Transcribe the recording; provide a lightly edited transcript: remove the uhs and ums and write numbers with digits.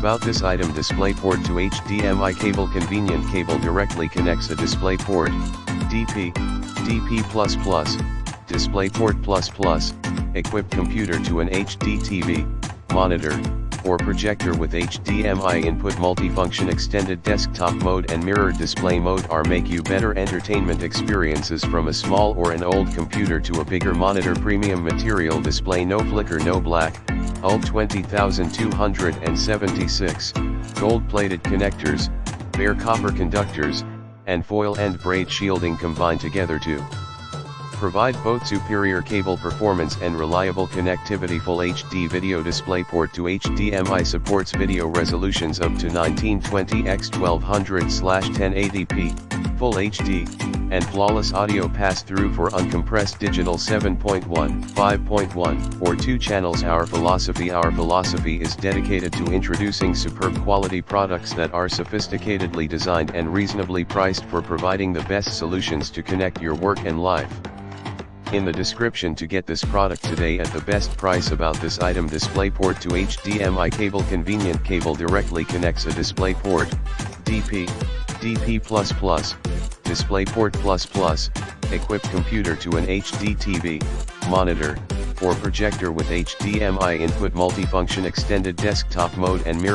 About this item, DisplayPort to HDMI cable. Convenient cable directly connects a DisplayPort, DP, DP++, DisplayPort++, equipped computer to an HD TV, monitor, or projector with HDMI input. Multifunction extended desktop mode and mirrored display mode are make you better entertainment experiences from a small or an old computer to a bigger monitor. Premium material display, no flicker, no black, UL 20276, gold-plated connectors, bare copper conductors, and foil end braid shielding combined together to provide both superior cable performance and reliable connectivity. Full HD video. DisplayPort to HDMI supports video resolutions up to 1920x1200/1080p, Full HD, and flawless audio pass-through for uncompressed digital 7.1, 5.1, or 2 channels. Our philosophy is dedicated to introducing superb quality products that are sophisticatedly designed and reasonably priced for providing the best solutions to connect your work and life. In the description to get this product today at the best price. About this item, DisplayPort to HDMI cable. Convenient cable directly connects a DisplayPort, DP, DP++, DisplayPort++, equipped computer to an HD TV, monitor, or projector with HDMI input. Multifunction extended desktop mode and mirror